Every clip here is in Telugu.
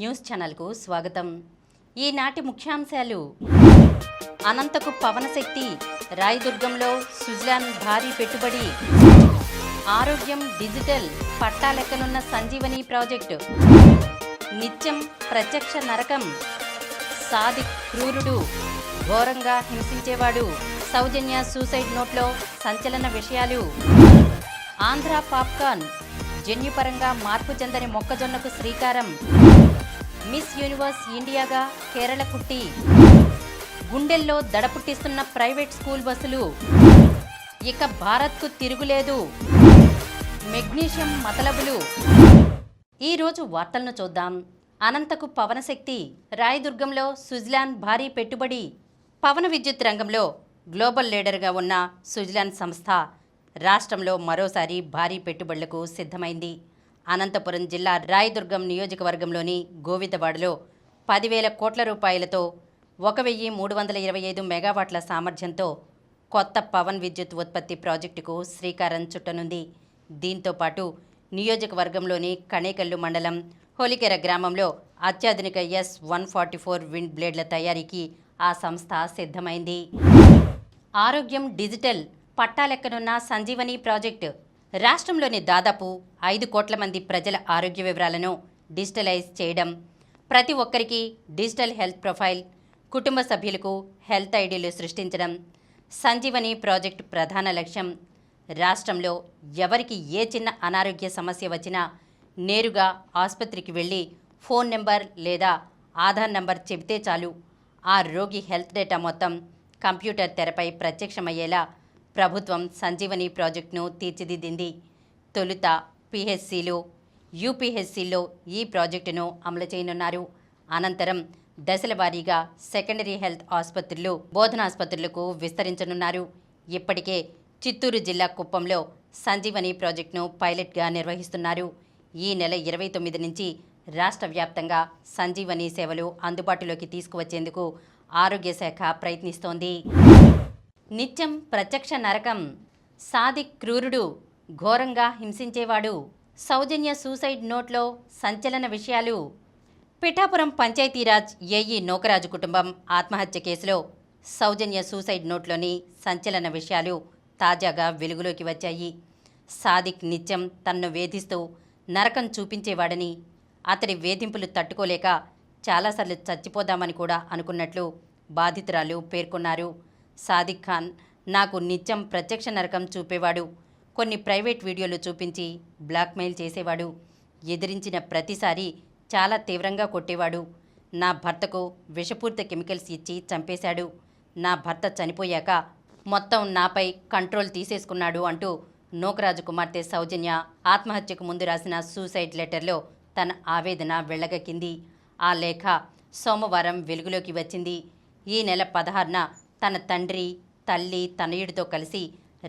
న్యూస్ ఛానల్కు స్వాగతం. ఈనాటి ముఖ్యాంశాలు: అనంతకు పవనశక్తి, రాయదుర్గంలో సుజలాన్ భారీ పెట్టుబడి, ఆరోగ్యం డిజిటల్, పట్టాలెక్కనున్న సంజీవని ప్రాజెక్టు, నిత్యం ప్రత్యక్ష నరకం, సాదిక్ క్రూరుడు, ఘోరంగా హింసించేవాడు, సౌజన్య సూసైడ్ నోట్లో సంచలన విషయాలు, ఆంధ్ర పాప్కార్న్, జన్యుపరంగా మార్పు చెందని మొక్కజొన్నకు శ్రీకారం, మిస్ యూనివర్స్ ఇండియాగా కేరళ కుట్టి, గుండెల్లో దడపుట్టిస్తున్న ప్రైవేట్ స్కూల్ బస్సులు, ఇక భారత్కు తిరుగులేదు, మెగ్నీషియం మతలబులు. ఈరోజు వార్తలను చూద్దాం. అనంతకు పవనశక్తి, రాయదుర్గంలో సుజలాన్ భారీ పెట్టుబడి. పవన విద్యుత్ రంగంలో గ్లోబల్ లీడర్గా ఉన్న సుజలాన్ సంస్థ రాష్ట్రంలో మరోసారి భారీ పెట్టుబడులకు సిద్ధమైంది. అనంతపురం జిల్లా రాయదుర్గం నియోజకవర్గంలోని గోవిందవాడలో 10,000 కోట్ల రూపాయలతో 1,325 మెగావాట్ల సామర్థ్యంతో కొత్త పవన్ విద్యుత్ ఉత్పత్తి ప్రాజెక్టుకు శ్రీకారం చుట్టనుంది. దీంతో పాటు నియోజకవర్గంలోని కణేకల్లు మండలం హోలికెర గ్రామంలో అత్యాధునిక S144 విండ్ బ్లేడ్ల తయారీకి ఆ సంస్థ సిద్ధమైంది. ఆరోగ్యం డిజిటల్, పట్టాలెక్కనున్న సంజీవని ప్రాజెక్టు. రాష్ట్రంలోని దాదాపు 5 కోట్ల మంది ప్రజల ఆరోగ్య వివరాలను డిజిటలైజ్ చేయడం, ప్రతి ఒక్కరికి డిజిటల్ హెల్త్ ప్రొఫైల్, కుటుంబ సభ్యులకు హెల్త్ ఐడీలు సృష్టించడం సంజీవని ప్రాజెక్టు ప్రధాన లక్ష్యం. రాష్ట్రంలో ఎవరికి ఏ చిన్న అనారోగ్య సమస్య వచ్చినా నేరుగా ఆసుపత్రికి వెళ్ళి ఫోన్ నెంబర్ లేదా ఆధార్ నెంబర్ చెబితే చాలు, ఆ రోగి హెల్త్ డేటా మొత్తం కంప్యూటర్ తెరపై ప్రత్యక్షమయ్యేలా ప్రభుత్వం సంజీవని ప్రాజెక్టును తీర్చిదిద్దింది. తొలుత పిహెచ్సిలు, యూపీహెచ్సిల్లో ఈ ప్రాజెక్టును అమలు చేయనున్నారు. అనంతరం దశల వారీగా సెకండరీ హెల్త్ ఆసుపత్రులు, బోధనాసుపత్రులకు విస్తరించనున్నారు. ఇప్పటికే చిత్తూరు జిల్లా కుప్పంలో సంజీవని ప్రాజెక్టును పైలట్గా నిర్వహిస్తున్నారు. ఈ నెల 29 నుంచి రాష్ట్ర వ్యాప్తంగా సంజీవని సేవలు అందుబాటులోకి తీసుకువచ్చేందుకు ఆరోగ్య శాఖ ప్రయత్నిస్తోంది. నిత్యం ప్రత్యక్ష నరకం, సాదిక్ క్రూరుడు, ఘోరంగా హింసించేవాడు, సౌజన్య సూసైడ్ నోట్లో సంచలన విషయాలు. పిఠాపురం పంచాయతీరాజ్ ఏఈ నోకరాజు కుటుంబం ఆత్మహత్య కేసులో సౌజన్య సూసైడ్ నోట్లోని సంచలన విషయాలు తాజాగా వెలుగులోకి వచ్చాయి. సాదిక్ నిత్యం తన్ను వేధిస్తూ నరకం చూపించేవాడని, అతడి వేధింపులు తట్టుకోలేక చాలాసార్లు చచ్చిపోదామని కూడా అనుకున్నట్లు బాధితురాలు పేర్కొన్నారు. సాదిక్ ఖాన్ నాకు నిత్యం ప్రత్యక్ష నరకం చూపేవాడు, కొన్ని ప్రైవేట్ వీడియోలు చూపించి బ్లాక్మెయిల్ చేసేవాడు, ఎదిరించిన ప్రతిసారి చాలా తీవ్రంగా కొట్టేవాడు, నా భర్తకు విషపూరిత కెమికల్స్ ఇచ్చి చంపేశాడు, నా భర్త చనిపోయాక మొత్తం నాపై కంట్రోల్ తీసేసుకున్నాడు అంటూ నోకరాజు కుమార్తె సౌజన్య ఆత్మహత్యకు ముందు రాసిన సూసైడ్ లెటర్లో తన ఆవేదన వెళ్ళగక్కింది. ఆ లేఖ సోమవారం వెలుగులోకి వచ్చింది. ఈ నెల 16న తన తండ్రి, తల్లి, తనయుడితో కలిసి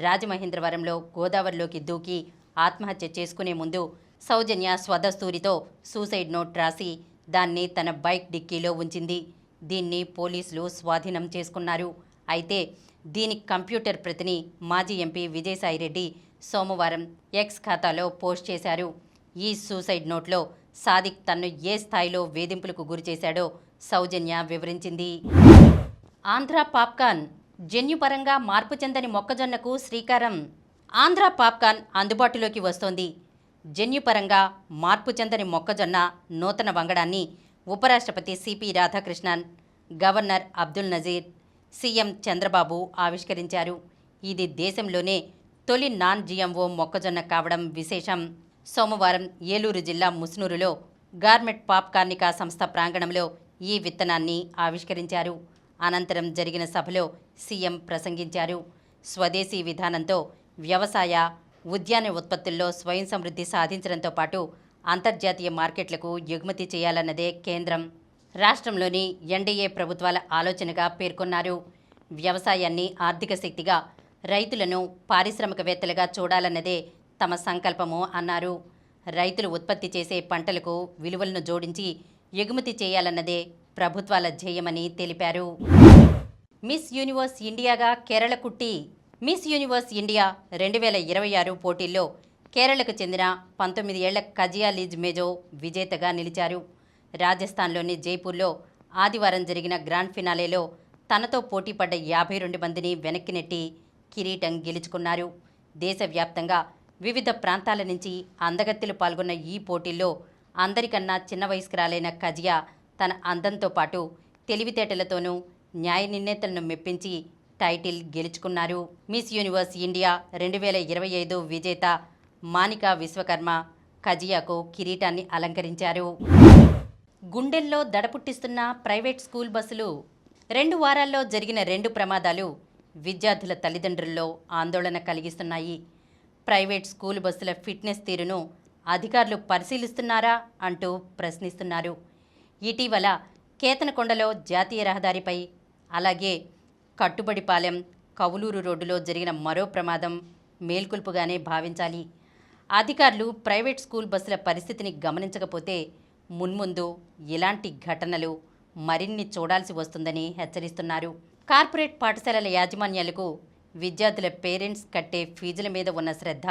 రాజమహేంద్రవరంలో గోదావరిలోకి దూకి ఆత్మహత్య చేసుకునే ముందు సౌజన్య స్వదస్తూరితో సూసైడ్ నోట్ రాసి దాన్ని తన బైక్ డిక్కీలో ఉంచింది. దీన్ని పోలీసులు స్వాధీనం చేసుకున్నారు. అయితే దీని కంప్యూటర్ ప్రతిని మాజీ ఎంపీ విజయసాయిరెడ్డి సోమవారం ఎక్స్ ఖాతాలో పోస్ట్ చేశారు. ఈ సూసైడ్ నోట్లో సాదిక్ తన్ను ఏ స్థాయిలో వేధింపులకు గురిచేశాడో సౌజన్య వివరించింది. ఆంధ్ర పాప్కార్న్, జన్యుపరంగా మార్పు చెందని మొక్కజొన్నకు శ్రీకారం. ఆంధ్ర పాప్కార్న్ అందుబాటులోకి వస్తోంది. జన్యుపరంగా మార్పు చెందని మొక్కజొన్న నూతన వంగడాన్ని ఉపరాష్ట్రపతి C P Radhakrishnan, governor Abdul Nazeer, CM Chandrababu ఆవిష్కరించారు. ఇది దేశంలోనే తొలి నాన్ జిఎంఓ మొక్కజొన్న కావడం విశేషం. సోమవారం ఏలూరు జిల్లా ముస్నూరులో గార్మెంట్ పాప్కార్నికా సంస్థ ప్రాంగణంలో ఈ విత్తనాన్ని ఆవిష్కరించారు. అనంతరం జరిగిన సభలో సీఎం ప్రసంగించారు. స్వదేశీ విధానంతో వ్యవసాయ, ఉద్యాన ఉత్పత్తుల్లో స్వయం సమృద్ధి సాధించడంతో పాటు అంతర్జాతీయ మార్కెట్లకు ఎగుమతి చేయాలన్నదే కేంద్రం, రాష్ట్రంలోని ఎన్డీఏ ప్రభుత్వాల ఆలోచనగా పేర్కొన్నారు. వ్యవసాయాన్ని ఆర్థిక శక్తిగా, రైతులను పారిశ్రామికవేత్తలుగా చూడాలన్నదే తమ సంకల్పము అన్నారు. రైతులు ఉత్పత్తి చేసే పంటలకు విలువలను జోడించి ఎగుమతి చేయాలన్నదే ప్రభుత్వాల ధ్యేయమని తెలిపారు. మిస్ యూనివర్స్ ఇండియాగా కేరళ కుట్టి. మిస్ యూనివర్స్ ఇండియా 2026 పోటీల్లో కేరళకు చెందిన 19 ఏళ్ల కజియా లీజ్ మేజో విజేతగా నిలిచారు. రాజస్థాన్లోని జైపూర్లో ఆదివారం జరిగిన గ్రాండ్ ఫినాలేలో తనతో పోటీపడ్డ 52 మందిని వెనక్కి నెట్టి కిరీటం గెలుచుకున్నారు. దేశవ్యాప్తంగా వివిధ ప్రాంతాల నుంచి అందగత్తెలు పాల్గొన్న ఈ పోటీల్లో అందరికన్నా చిన్న వయస్కురాలైన కజియా తన అందంతో పాటు తెలివితేటలతోనూ న్యాయ నిర్ణేతలను మెప్పించి టైటిల్ గెలుచుకున్నారు. మిస్ యూనివర్స్ ఇండియా 2025 విజేత మానికా విశ్వకర్మ కజియాకు కిరీటాన్ని అలంకరించారు. గుండెల్లో దడపుట్టిస్తున్న ప్రైవేట్ స్కూల్ బస్సులు. 2 వారాల్లో జరిగిన 2 ప్రమాదాలు విద్యార్థుల తల్లిదండ్రుల్లో ఆందోళన కలిగిస్తున్నాయి. ప్రైవేట్ స్కూల్ బస్సుల ఫిట్నెస్ తీరును అధికారులు పరిశీలిస్తున్నారా అంటూ ప్రశ్నిస్తున్నారు. ఇటీవల కేతనకొండలో జాతీయ రహదారిపై, అలాగే కట్టుబడిపాలెం కవులూరు రోడ్డులో జరిగిన మరో ప్రమాదం మేల్కొల్పుగానే భావించాలి. అధికారులు ప్రైవేట్ స్కూల్ బస్సుల పరిస్థితిని గమనించకపోతే మున్ముందు ఇలాంటి ఘటనలు మరిన్ని చూడాల్సి వస్తుందని హెచ్చరిస్తున్నారు. కార్పొరేట్ పాఠశాలల యాజమాన్యాలకు విద్యార్థుల పేరెంట్స్ కట్టే ఫీజుల మీద ఉన్న శ్రద్ధ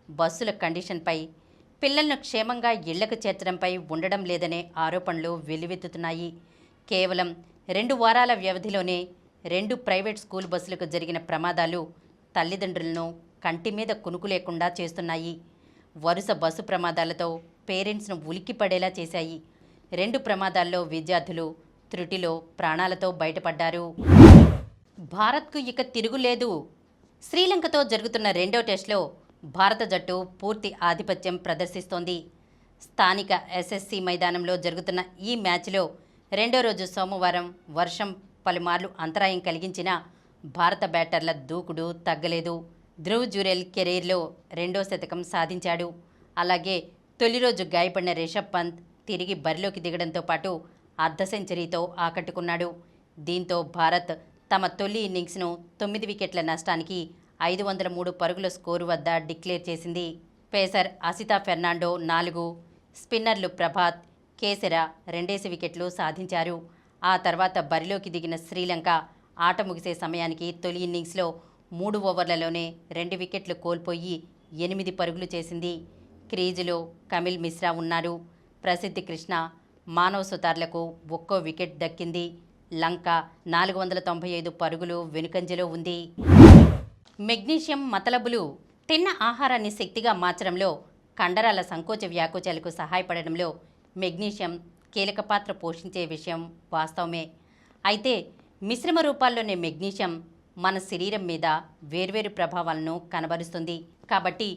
బస్సుల కండిషన్పై, పిల్లలను క్షేమంగా ఇళ్లకు చేర్చడంపై ఉండడం లేదనే ఆరోపణలు వెల్లువెత్తుతున్నాయి. కేవలం 2 వారాల వ్యవధిలోనే 2 ప్రైవేట్ స్కూల్ బస్సులకు జరిగిన ప్రమాదాలు తల్లిదండ్రులను కంటి మీద కునుకు లేకుండా చేస్తున్నాయి. వరుస బస్సు ప్రమాదాలతో పేరెంట్స్ను ఉలిక్కిపడేలా చేశాయి. 2 ప్రమాదాల్లో విద్యార్థులు త్రుటిలో ప్రాణాలతో బయటపడ్డారు. భారత్కు ఇక తిరుగులేదు. శ్రీలంకతో జరుగుతున్న 2వ టెస్టులో భారత జట్టు పూర్తి ఆధిపత్యం ప్రదర్శిస్తోంది. స్థానిక ఎస్ఎస్సి మైదానంలో జరుగుతున్న ఈ మ్యాచ్లో 2వ రోజు సోమవారం వర్షం పలుమార్లు అంతరాయం కలిగించిన భారత బ్యాటర్ల దూకుడు తగ్గలేదు. ధ్రువ్ జురెల్ కెరీర్లో 2వ శతకం సాధించాడు. అలాగే తొలి రోజు గాయపడిన రిషబ్ పంత్ తిరిగి బరిలోకి దిగడంతో పాటు అర్ధ సెంచరీతో ఆకట్టుకున్నాడు. దీంతో భారత్ తమ తొలి ఇన్నింగ్స్ను 9 వికెట్ల నష్టానికి 503 పరుగుల స్కోరు వద్ద డిక్లేర్ చేసింది. పేసర్ అసితా ఫెర్నాండో 4, స్పిన్నర్లు ప్రభాత్, కేసెర 2 వికెట్లు సాధించారు. ఆ తర్వాత బరిలోకి దిగిన శ్రీలంక ఆట ముగిసే సమయానికి తొలి ఇన్నింగ్స్లో 3 ఓవర్లలోనే 2 వికెట్లు కోల్పోయి 8 పరుగులు చేసింది. క్రీజులో కమిల్ మిశ్రా ఉన్నారు. ప్రసిద్ధి కృష్ణ, మానవ్ సుతార్లకు ఒక్కో వికెట్ దక్కింది. లంక 495 పరుగులు వెనుకంజలో ఉంది. మెగ్నీషియం మతలబులు. తిన్న ఆహారాన్ని శక్తిగా మార్చడంలో, కండరాల సంకోచ వ్యాకోచాలకు సహాయపడడంలో మెగ్నీషియం కీలక పాత్ర పోషించే విషయం వాస్తవమే. అయితే మిశ్రమ రూపాల్లోనే మెగ్నీషియం మన శరీరం మీద వేర్వేరు ప్రభావాలను కనబరుస్తుంది. కాబట్టి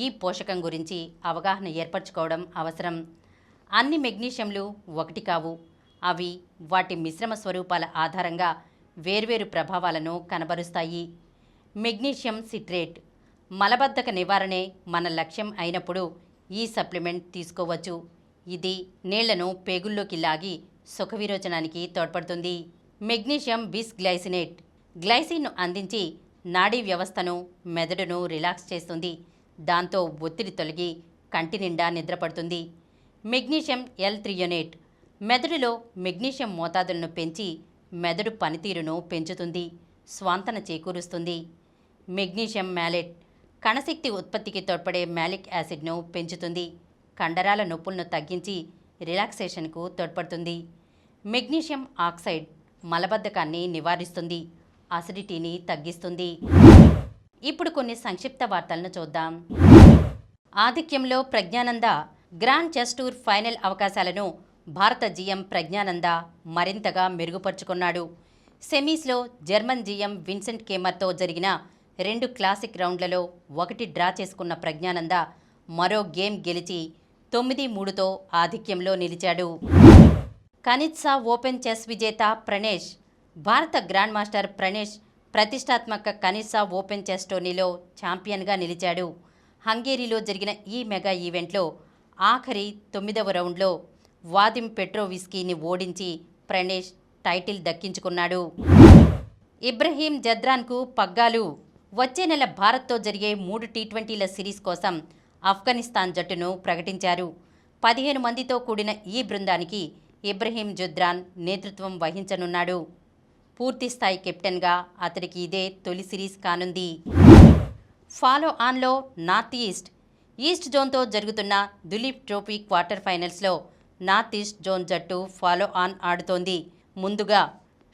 ఈ పోషకం గురించి అవగాహన ఏర్పరచుకోవడం అవసరం. అన్ని మెగ్నీషియంలు ఒకటి కావు. అవి వాటి మిశ్రమ స్వరూపాల ఆధారంగా వేర్వేరు ప్రభావాలను కనబరుస్తాయి. Magnesium citrate. మలబద్ధక నివారణే మన లక్ష్యం అయినప్పుడు ఈ సప్లిమెంట్ తీసుకోవచ్చు. ఇది నీళ్లను పేగుల్లోకి లాగి సుఖవిరోచనానికి తోడ్పడుతుంది. Magnesium బిస్ glycinate. గ్లైసిన్ను అందించి నాడీ వ్యవస్థను, మెదడును రిలాక్స్ చేస్తుంది. దాంతో ఒత్తిడి తొలగి కంటి నిండా నిద్రపడుతుంది. Magnesium L త్రియోనేట్. మెదడులో మెగ్నీషియం మోతాదులను పెంచి మెదడు పనితీరును పెంచుతుంది, స్వాంతన చేకూరుస్తుంది. Magnesium malate. కణశక్తి ఉత్పత్తికి తోడ్పడే మ్యాలిక్ యాసిడ్ను పెంచుతుంది, కండరాల నొప్పులను తగ్గించి రిలాక్సేషన్కు తోడ్పడుతుంది. మెగ్నీషియం ఆక్సైడ్ మలబద్ధకాన్ని నివారిస్తుంది, అసిడిటీని తగ్గిస్తుంది. ఇప్పుడు కొన్ని సంక్షిప్త వార్తలను చూద్దాం. ఆధిక్యంలో Praggnanandhaa. Grand chess tour final అవకాశాలను భారత జీఎం ప్రజ్ఞానంద మరింతగా మెరుగుపరుచుకున్నాడు. సెమీస్లో జర్మన్ జీఎం విన్సెంట్ కేమర్తో జరిగిన 2 క్లాసిక్ రౌండ్లలో 1 డ్రా చేసుకున్న ప్రజ్ఞానంద మరో గేమ్ గెలిచి 9-3తో ఆధిక్యంలో నిలిచాడు. కనిత్సా ఓపెన్ చెస్ విజేత ప్రణేష్. భారత గ్రాండ్ మాస్టర్ ప్రణేష్ ప్రతిష్టాత్మక కనిత్సా ఓపెన్ చెస్ టోర్నీలో ఛాంపియన్గా నిలిచాడు. హంగేరీలో జరిగిన ఈ మెగా ఈవెంట్లో ఆఖరి 9వ రౌండ్లో వాదిమ్ పెట్రోవిస్కీని ఓడించి ప్రణేష్ టైటిల్ దక్కించుకున్నాడు. ఇబ్రహీం జద్రాన్కు పగ్గాలు. వచ్చే నెల భారత్తో జరిగే 3 టీ20ల సిరీస్ కోసం ఆఫ్ఘనిస్తాన్ జట్టును ప్రకటించారు. 15 మందితో కూడిన ఈ బృందానికి ఇబ్రహీం జద్రాన్ నేతృత్వం వహించనున్నాడు. పూర్తిస్థాయి కెప్టెన్గా అతడికి ఇదే తొలి సిరీస్ కానుంది. ఫాలో ఆన్లో నార్త్ ఈస్ట్ జోన్తో జరుగుతున్న దులీప్ ట్రోఫీ క్వార్టర్ ఫైనల్స్లో నార్త్ ఈస్ట్ జోన్ జట్టు ఫాలో ఆన్ ఆడుతోంది. ముందుగా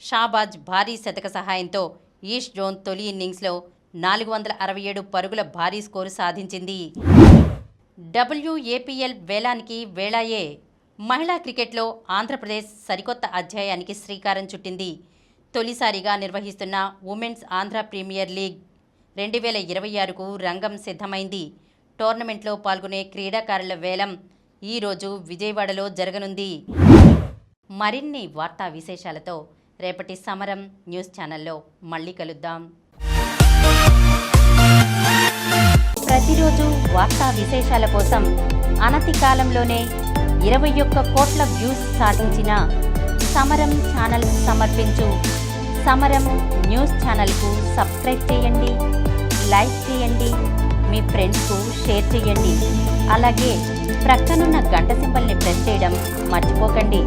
షాబాజ్ భారీ శతక సహాయంతో ఈస్ట్ జోన్ తొలి ఇన్నింగ్స్లో 467 పరుగుల భారీ స్కోరు సాధించింది. WAPL వేలానికి వేళాయే. మహిళా క్రికెట్లో ఆంధ్రప్రదేశ్ సరికొత్త అధ్యాయానికి శ్రీకారం చుట్టింది. తొలిసారిగా నిర్వహిస్తున్న ఉమెన్స్ ఆంధ్ర ప్రీమియర్ లీగ్ 2026కు రంగం సిద్ధమైంది. టోర్నమెంట్లో పాల్గొనే క్రీడాకారుల వేలం ఈరోజు విజయవాడలో జరగనుంది. మరిన్ని వార్తా విశేషాలతో రేపటి సమరం న్యూస్ ఛానల్లో మళ్ళీ కలుద్దాం. ప్రతిరోజు వార్తా విశేషాల కోసం అనతి కాలంలోనే 21 కోట్ల వ్యూస్ సాధించిన సమరం ఛానల్ సమర్పించు సమరం న్యూస్ ఛానల్కు సబ్స్క్రైబ్ చేయండి, లైక్ చేయండి, మీ ఫ్రెండ్స్కు షేర్ చేయండి. అలాగే ప్రక్కనున్న గంట సింబల్ని ప్రెస్ చేయడం మర్చిపోకండి.